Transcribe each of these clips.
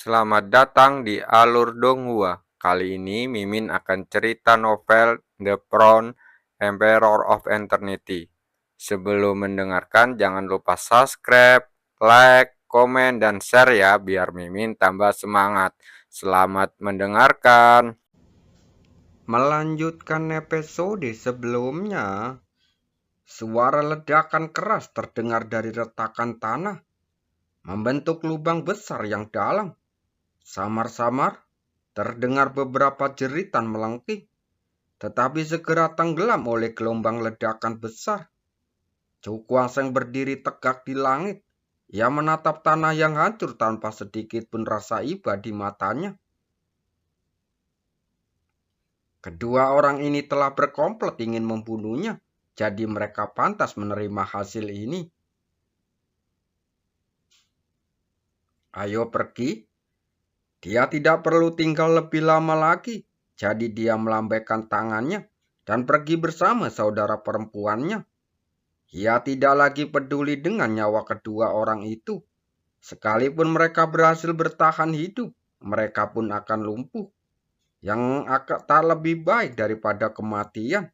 Selamat datang di Alur Donghua. Kali ini Mimin akan cerita novel The Crown, Emperor of Eternity. Sebelum mendengarkan, jangan lupa subscribe, like, komen, dan share ya, biar Mimin tambah semangat. Selamat mendengarkan. Melanjutkan episode sebelumnya, suara ledakan keras terdengar dari retakan tanah, membentuk lubang besar yang dalam. Samar-samar terdengar beberapa jeritan melengking, tetapi segera tenggelam oleh gelombang ledakan besar. Cukuanseng berdiri tegak di langit. Ia menatap tanah yang hancur tanpa sedikit pun rasa iba di matanya. Kedua orang ini telah berkomplot ingin membunuhnya, jadi mereka pantas menerima hasil ini. Ayo pergi. Dia tidak perlu tinggal lebih lama lagi, jadi dia melambaikan tangannya dan pergi bersama saudara perempuannya. Ia tidak lagi peduli dengan nyawa kedua orang itu. Sekalipun mereka berhasil bertahan hidup, mereka pun akan lumpuh. Yang akan tak lebih baik daripada kematian.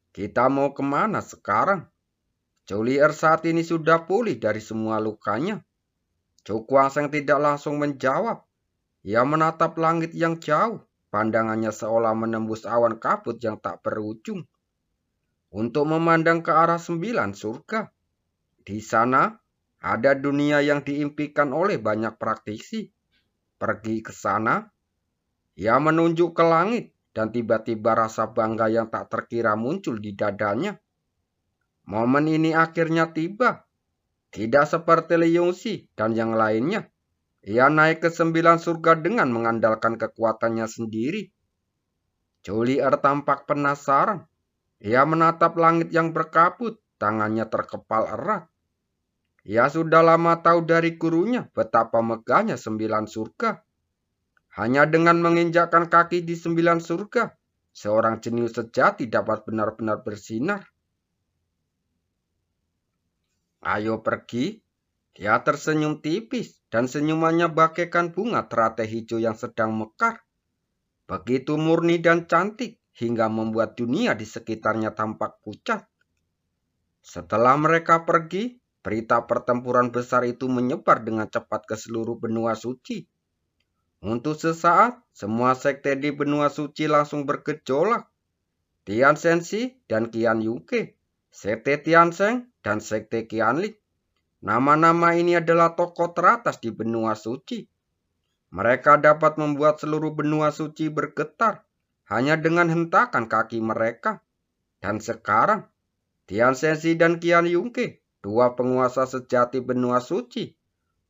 Kita mau kemana sekarang? Julier saat ini sudah pulih dari semua lukanya. Cukuanseng tidak langsung menjawab. Ia menatap langit yang jauh, pandangannya seolah menembus awan kabut yang tak berujung. Untuk memandang ke arah 9 surga. Di sana, ada dunia yang diimpikan oleh banyak praktisi. Pergi ke sana, ia menunjuk ke langit, dan tiba-tiba rasa bangga yang tak terkira muncul di dadanya. Momen ini akhirnya tiba. Tidak seperti Liungsi dan yang lainnya. Ia naik ke 9 surga dengan mengandalkan kekuatannya sendiri. Julier tampak penasaran. Ia menatap langit yang berkabut, tangannya terkepal erat. Ia sudah lama tahu dari gurunya betapa megahnya 9 surga. Hanya dengan menginjakkan kaki di 9 surga, seorang jenius sejati dapat benar-benar bersinar. Ayo pergi. Dia tersenyum tipis dan senyumannya bagaikan bunga teratai hijau yang sedang mekar. Begitu murni dan cantik hingga membuat dunia di sekitarnya tampak pucat. Setelah mereka pergi, berita pertempuran besar itu menyebar dengan cepat ke seluruh benua suci. Untuk sesaat, semua sekte di benua suci langsung bergejolak. Tian Shenxi dan Qian Yuke, sekte Tiansheng dan sekte Qianli. Nama-nama ini adalah tokoh teratas di benua suci. Mereka dapat membuat seluruh benua suci bergetar hanya dengan hentakan kaki mereka. Dan sekarang, Tian Shenxi dan Qian Yuke, dua penguasa sejati benua suci,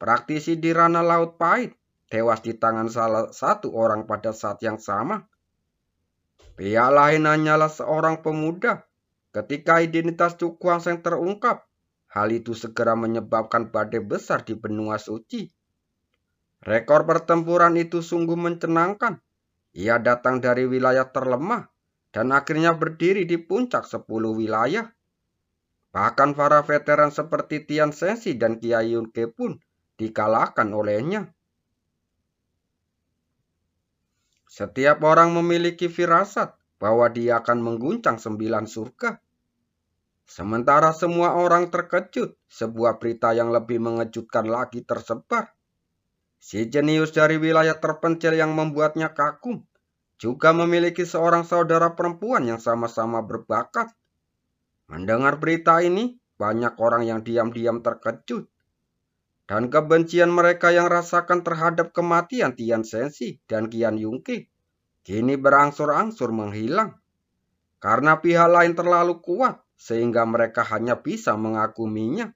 praktisi di ranah Laut Pahit, tewas di tangan salah satu orang pada saat yang sama. Pihak lain hanyalah seorang pemuda. Ketika identitas Cukuanseng terungkap, hal itu segera menyebabkan badai besar di benua suci. Rekor pertempuran itu sungguh mencenangkan. Ia datang dari wilayah terlemah dan akhirnya berdiri di puncak 10 wilayah. Bahkan para veteran seperti Tian Shenxi dan Qian Yuke pun dikalahkan olehnya. Setiap orang memiliki firasat bahwa dia akan mengguncang 9 surga. Sementara semua orang terkejut, sebuah berita yang lebih mengejutkan lagi tersebar. Si jenius dari wilayah terpencil yang membuatnya kagum juga memiliki seorang saudara perempuan yang sama-sama berbakat. Mendengar berita ini, banyak orang yang diam-diam terkejut. Dan kebencian mereka yang rasakan terhadap kematian Tian Shenxi dan Qian Yuke kini berangsur-angsur menghilang. Karena pihak lain terlalu kuat sehingga mereka hanya bisa mengaguminya.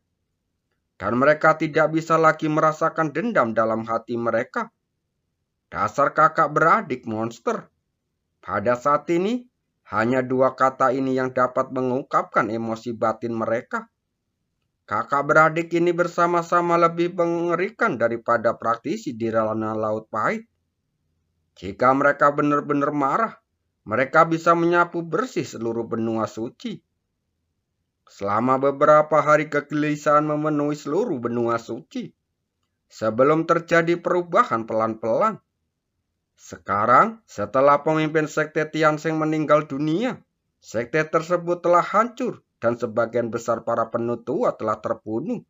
Dan mereka tidak bisa lagi merasakan dendam dalam hati mereka. Dasar kakak beradik monster. Pada saat ini, hanya dua kata ini yang dapat mengungkapkan emosi batin mereka. Kakak beradik ini bersama-sama lebih mengerikan daripada praktisi di ranah Laut Pahit. Jika mereka benar-benar marah, mereka bisa menyapu bersih seluruh benua suci. Selama beberapa hari kegelisahan memenuhi seluruh benua suci. sebelum terjadi perubahan pelan-pelan. Sekarang, setelah pemimpin sekte Tiansheng meninggal dunia, sekte tersebut telah hancur dan sebagian besar para penuh tua telah terbunuh.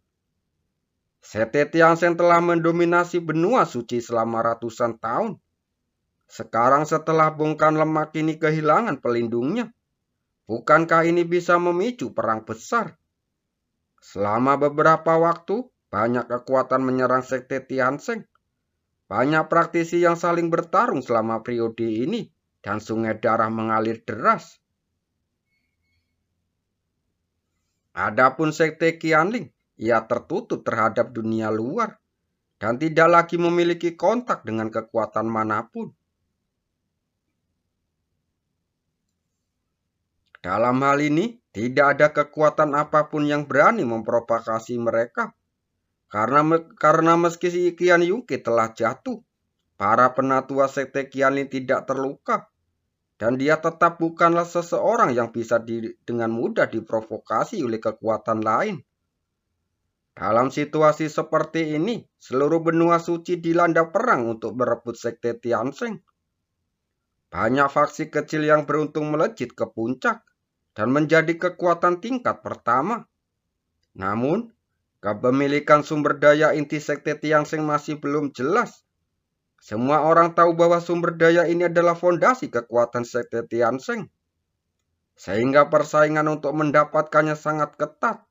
Sekte Tiansheng telah mendominasi benua suci selama ratusan tahun. Sekarang setelah bongkar lemak ini kehilangan pelindungnya, bukankah ini bisa memicu perang besar? Selama beberapa waktu, banyak kekuatan menyerang sekte Tiansheng. Banyak praktisi yang saling bertarung selama periode ini, dan sungai darah mengalir deras. Adapun sekte Qianling, ia tertutup terhadap dunia luar, dan tidak lagi memiliki kontak dengan kekuatan manapun. Dalam hal ini, tidak ada kekuatan apapun yang berani memprovokasi mereka. Karena meski Qian Yunke telah jatuh, para penatua sekte Qianling tidak terluka, dan dia tetap bukanlah seseorang yang bisa dengan mudah diprovokasi oleh kekuatan lain. Dalam situasi seperti ini, seluruh benua suci dilanda perang untuk berebut sekte Tiansheng. Banyak faksi kecil yang beruntung melejit ke puncak dan menjadi kekuatan tingkat pertama. Namun, kepemilikan sumber daya inti sekte Tiansheng masih belum jelas. Semua orang tahu bahwa sumber daya ini adalah fondasi kekuatan sekte Tiansheng, sehingga persaingan untuk mendapatkannya sangat ketat.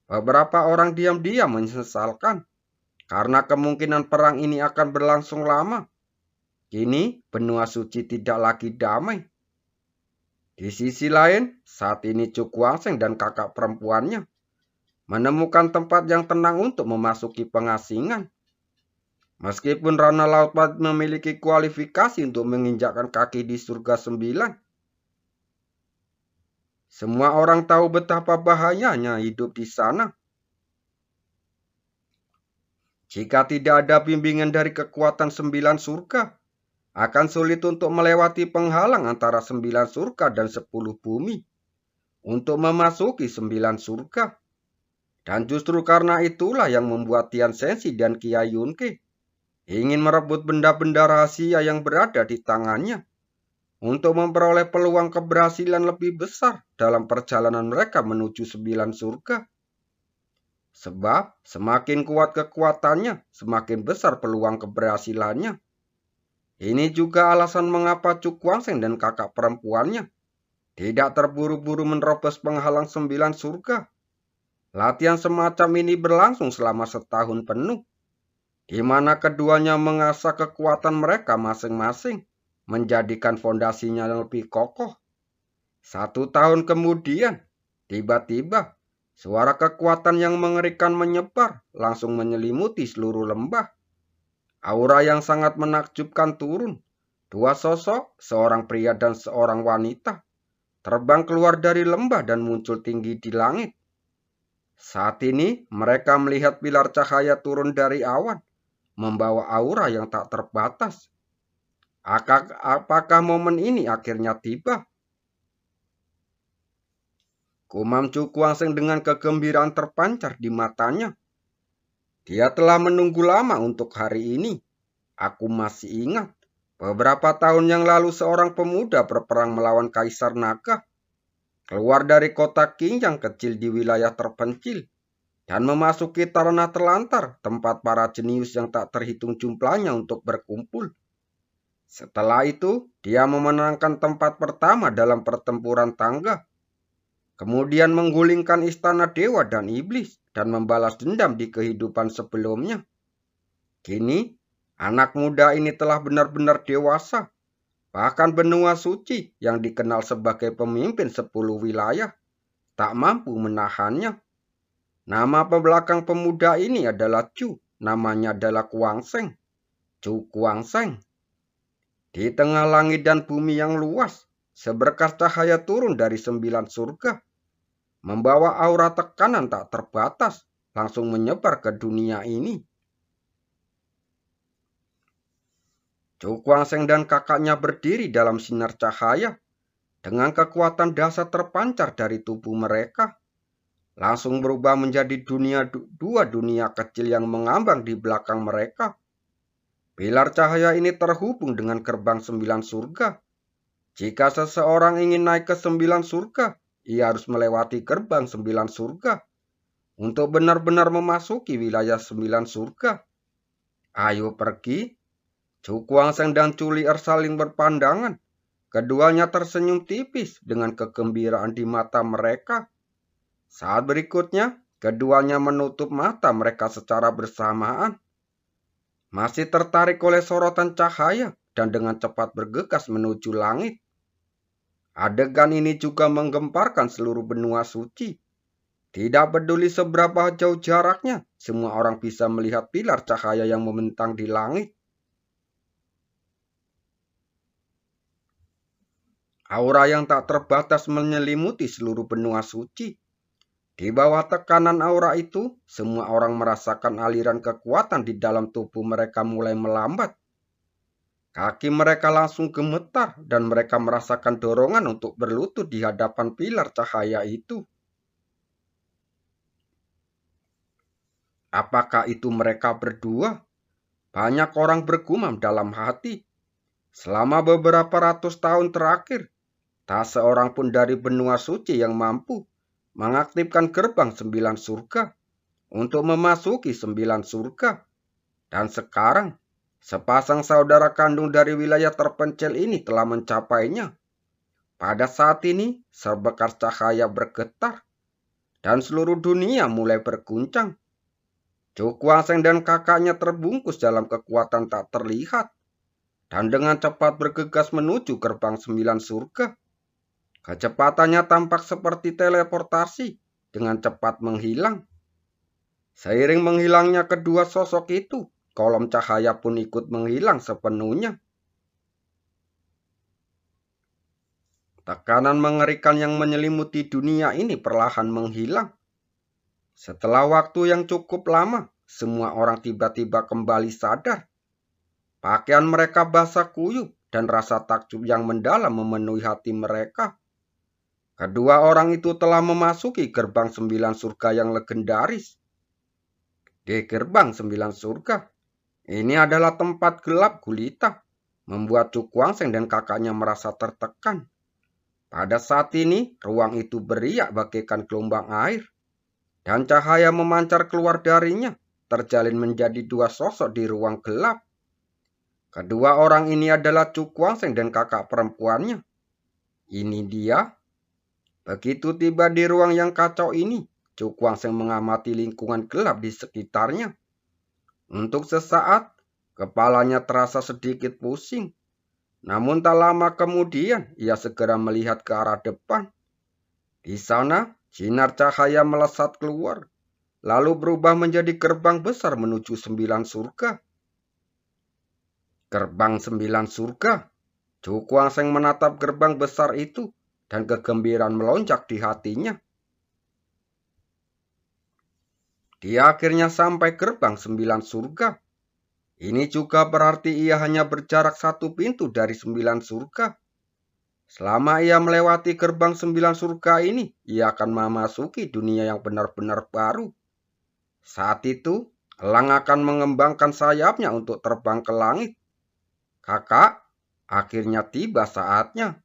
Beberapa orang diam-diam menyesalkan karena kemungkinan perang ini akan berlangsung lama. Kini benua suci tidak lagi damai. Di sisi lain, saat ini Chu Guangsheng dan kakak perempuannya menemukan tempat yang tenang untuk memasuki pengasingan. Meskipun Rana Laut memiliki kualifikasi untuk menginjakkan kaki di surga 9, semua orang tahu betapa bahayanya hidup di sana. Jika tidak ada bimbingan dari kekuatan 9 surga, akan sulit untuk melewati penghalang antara 9 surga dan 10 bumi untuk memasuki 9 surga. Dan justru karena itulah yang membuat Tian Shenxi dan Kiai Yunke ingin merebut benda-benda rahasia yang berada di tangannya untuk memperoleh peluang keberhasilan lebih besar dalam perjalanan mereka menuju 9 surga. Sebab semakin kuat kekuatannya, semakin besar peluang keberhasilannya. Ini juga alasan mengapa Chu Guangsheng dan kakak perempuannya tidak terburu-buru menerobos penghalang 9 surga. Latihan semacam ini berlangsung selama setahun penuh, di mana keduanya mengasah kekuatan mereka masing-masing, menjadikan fondasinya lebih kokoh. 1 tahun kemudian, tiba-tiba, suara kekuatan yang mengerikan menyebar, langsung menyelimuti seluruh lembah. Aura yang sangat menakjubkan turun. 2 sosok, seorang pria dan seorang wanita, terbang keluar dari lembah dan muncul tinggi di langit. Saat ini, mereka melihat pilar cahaya turun dari awan, membawa aura yang tak terbatas. Apakah momen ini akhirnya tiba? Gumam Chu Guangsheng dengan kegembiraan terpancar di matanya. Dia telah menunggu lama untuk hari ini. Aku masih ingat, beberapa tahun yang lalu seorang pemuda berperang melawan Kaisar Naga, keluar dari kota Qing yang kecil di wilayah terpencil, dan memasuki tanah terlantar, tempat para jenius yang tak terhitung jumlahnya untuk berkumpul. Setelah itu, dia memenangkan tempat pertama dalam pertempuran tangga, kemudian menggulingkan istana dewa dan iblis, dan membalas dendam di kehidupan sebelumnya. Kini, anak muda ini telah benar-benar dewasa. Bahkan benua suci yang dikenal sebagai pemimpin 10 wilayah tak mampu menahannya. Nama pembelakang pemuda ini adalah Chu, namanya adalah Guangsheng. Chu Guangsheng. Di tengah langit dan bumi yang luas, seberkas cahaya turun dari 9 surga, membawa aura tekanan tak terbatas, langsung menyebar ke dunia ini. Chu Guangsheng dan kakaknya berdiri dalam sinar cahaya, dengan kekuatan dahsyat terpancar dari tubuh mereka. langsung berubah menjadi dua dunia kecil yang mengambang di belakang mereka. Pilar cahaya ini terhubung dengan gerbang 9 surga. Jika seseorang ingin naik ke 9 surga, ia harus melewati gerbang 9 surga untuk benar-benar memasuki wilayah 9 surga. Ayo pergi. Chu Kuang-Seng dan Chu Li'er saling berpandangan. Keduanya tersenyum tipis dengan kegembiraan di mata mereka. Saat berikutnya, keduanya menutup mata mereka secara bersamaan. Masih tertarik oleh sorotan cahaya dan dengan cepat bergegas menuju langit. Adegan ini juga menggemparkan seluruh benua suci. Tidak peduli seberapa jauh jaraknya, semua orang bisa melihat pilar cahaya yang membentang di langit. Aura yang tak terbatas menyelimuti seluruh benua suci. Di bawah tekanan aura itu, semua orang merasakan aliran kekuatan di dalam tubuh mereka mulai melambat. Kaki mereka langsung gemetar dan mereka merasakan dorongan untuk berlutut di hadapan pilar cahaya itu. Apakah itu mereka berdua? Banyak orang bergumam dalam hati. Selama beberapa ratus tahun terakhir, tak seorang pun dari benua suci yang mampu mengaktifkan gerbang 9 surga untuk memasuki 9 surga. Dan sekarang, sepasang saudara kandung dari wilayah terpencil ini telah mencapainya. Pada saat ini, sebekas cahaya bergetar dan seluruh dunia mulai berguncang. Chu Kuang-Seng dan kakaknya terbungkus dalam kekuatan tak terlihat dan dengan cepat bergegas menuju gerbang 9 surga. Kecepatannya tampak seperti teleportasi dengan cepat menghilang. Seiring menghilangnya kedua sosok itu, kolom cahaya pun ikut menghilang sepenuhnya. Tekanan mengerikan yang menyelimuti dunia ini perlahan menghilang. Setelah waktu yang cukup lama, semua orang tiba-tiba kembali sadar. Pakaian mereka basah kuyup dan rasa takjub yang mendalam memenuhi hati mereka. Kedua orang itu telah memasuki gerbang 9 surga yang legendaris. Di gerbang 9 surga, ini adalah tempat gelap gulita, membuat Chu Kuang-Seng dan kakaknya merasa tertekan. Pada saat ini, ruang itu beriak bagaikan gelombang air, dan cahaya memancar keluar darinya, terjalin menjadi dua sosok di ruang gelap. Kedua orang ini adalah Chu Kuang-Seng dan kakak perempuannya. Ini dia. Begitu tiba di ruang yang kacau ini, Chu Kuang-Seng mengamati lingkungan gelap di sekitarnya. Untuk sesaat, kepalanya terasa sedikit pusing. Namun tak lama kemudian, ia segera melihat ke arah depan. Di sana, sinar cahaya melesat keluar, lalu berubah menjadi gerbang besar menuju 9 surga. Gerbang 9 surga. Chu Kuang-Seng menatap gerbang besar itu, dan kegembiraan melonjak di hatinya. Dia akhirnya sampai gerbang 9 surga. Ini juga berarti ia hanya berjarak satu pintu dari 9 surga. Selama ia melewati gerbang 9 surga ini, ia akan memasuki dunia yang benar-benar baru. Saat itu, elang akan mengembangkan sayapnya untuk terbang ke langit. Kakak, akhirnya tiba saatnya.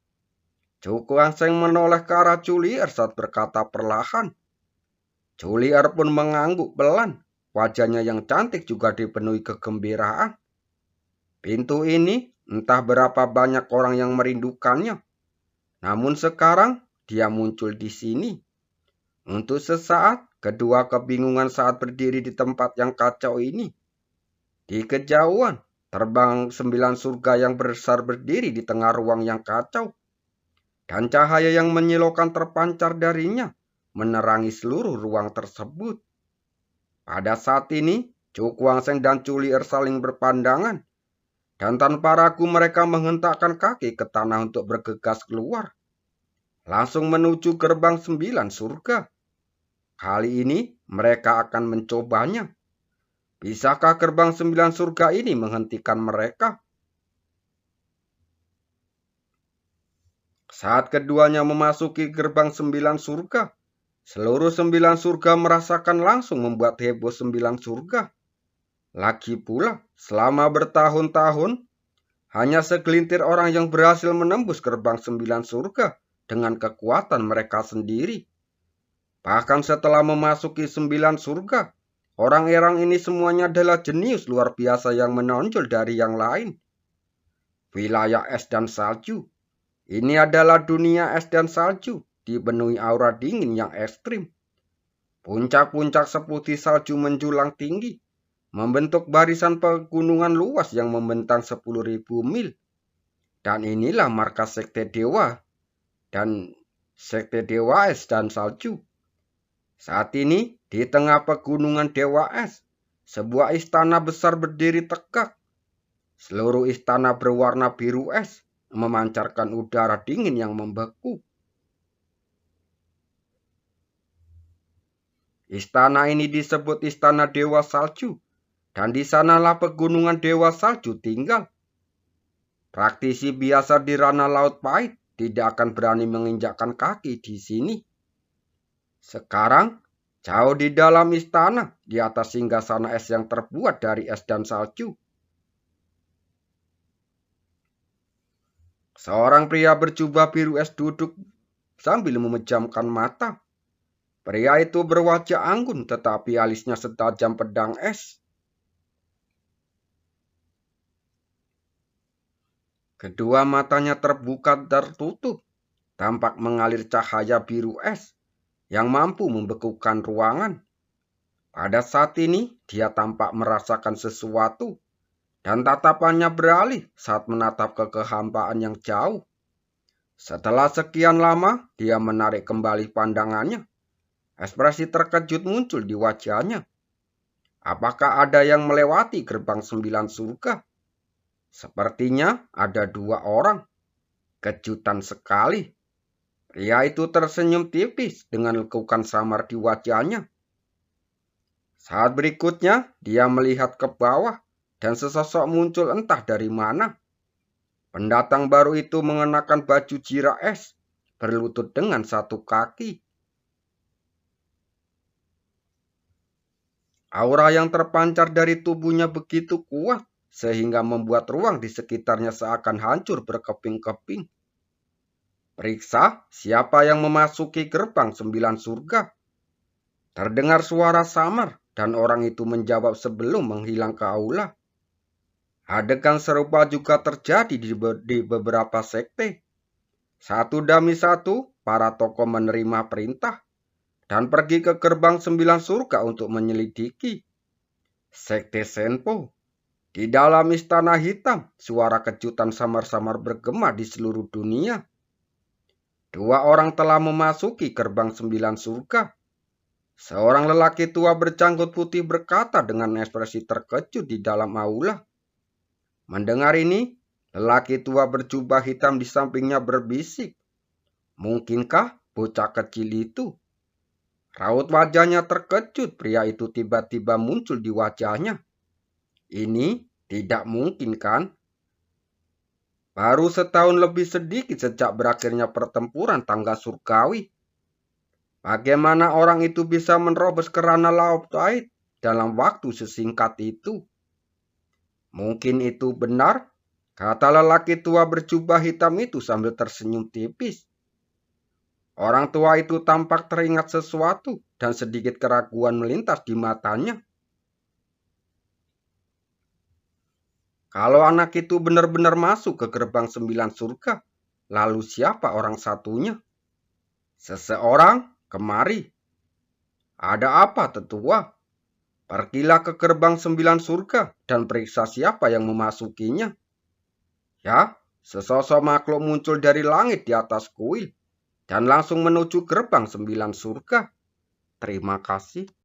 Chu Kuang-Seng menoleh ke arah Chu Li'er saat berkata perlahan. Chu Li'er pun mengangguk pelan. Wajahnya yang cantik juga dipenuhi kegembiraan. Pintu ini entah berapa banyak orang yang merindukannya. Namun sekarang dia muncul di sini. Untuk sesaat, kedua kebingungan saat berdiri di tempat yang kacau ini. Di kejauhan, terbang 9 surga yang besar berdiri di tengah ruang yang kacau. Dan cahaya yang menyilaukan terpancar darinya, menerangi seluruh ruang tersebut. Pada saat ini, Chu Kuang-Seng dan Chu Li'er saling berpandangan, dan tanpa ragu mereka menghentakkan kaki ke tanah untuk bergegas keluar, langsung menuju gerbang 9 surga. Kali ini mereka akan mencobanya. Bisakah gerbang 9 surga ini menghentikan mereka? Saat keduanya memasuki gerbang 9 surga, Seluruh 9 surga merasakan langsung membuat heboh 9 surga. Lagi pula, selama bertahun-tahun, hanya segelintir orang yang berhasil menembus gerbang 9 surga dengan kekuatan mereka sendiri. Bahkan setelah memasuki 9 surga, orang-orang ini semuanya adalah jenius luar biasa yang menonjol dari yang lain. Wilayah es dan salju. Ini adalah dunia es dan salju, dipenuhi aura dingin yang ekstrim. Puncak-puncak seputih salju menjulang tinggi, membentuk barisan pegunungan luas yang membentang 10.000 mil. Dan inilah markas sekte dewa es dan salju. Saat ini, di tengah pegunungan dewa es, sebuah istana besar berdiri tegak. Seluruh istana berwarna biru es, memancarkan udara dingin yang membeku. Istana ini disebut Istana Dewa Salju, dan di sanalah pegunungan Dewa Salju tinggal. Praktisi biasa di ranah Laut Pahit tidak akan berani menginjakkan kaki di sini. Sekarang, jauh di dalam istana, di atas singgasana es yang terbuat dari es dan salju, seorang pria berjubah biru es duduk sambil memejamkan mata. Pria itu berwajah anggun, tetapi alisnya setajam pedang es. Kedua matanya terbuka tertutup, tampak mengalir cahaya biru es yang mampu membekukan ruangan. Pada saat ini, dia tampak merasakan sesuatu, dan tatapannya beralih saat menatap ke kehampaan yang jauh. Setelah sekian lama, dia menarik kembali pandangannya. Ekspresi terkejut muncul di wajahnya. Apakah ada yang melewati gerbang 9 surga? Sepertinya ada 2 orang. Kejutan sekali. Pria itu tersenyum tipis dengan lekukan samar di wajahnya. Saat berikutnya, dia melihat ke bawah dan sesosok muncul entah dari mana. Pendatang baru itu mengenakan baju jira es, berlutut dengan satu kaki. Aura yang terpancar dari tubuhnya begitu kuat, sehingga membuat ruang di sekitarnya seakan hancur berkeping-keping. Periksa siapa yang memasuki gerbang 9 surga. Terdengar suara samar, dan orang itu menjawab sebelum menghilang ke aula. Adegan serupa juga terjadi di beberapa sekte. Satu demi satu, para tokoh menerima perintah dan pergi ke gerbang 9 surga untuk menyelidiki. Sekte Senpo. Di dalam istana hitam, suara kejutan samar-samar bergema di seluruh dunia. 2 orang telah memasuki gerbang 9 surga. Seorang lelaki tua berjanggut putih berkata dengan ekspresi terkejut di dalam aula. Mendengar ini, lelaki tua berjubah hitam di sampingnya berbisik. Mungkinkah bocah kecil itu? Raut wajahnya terkejut, pria itu tiba-tiba muncul di wajahnya. Ini tidak mungkin kan? Baru setahun lebih sedikit sejak berakhirnya pertempuran tangga surgawi. Bagaimana orang itu bisa menerobos ke ranah Laut Pahit dalam waktu sesingkat itu? Mungkin itu benar, kata lelaki tua berjubah hitam itu sambil tersenyum tipis. Orang tua itu tampak teringat sesuatu dan sedikit keraguan melintas di matanya. Kalau anak itu benar-benar masuk ke gerbang 9 surga, lalu siapa orang satunya? Seseorang kemari. Ada apa, tetua? Pergilah ke gerbang 9 surga dan periksa siapa yang memasukinya. Ya, sesosok makhluk muncul dari langit di atas kuil dan langsung menuju gerbang 9 surga. Terima kasih.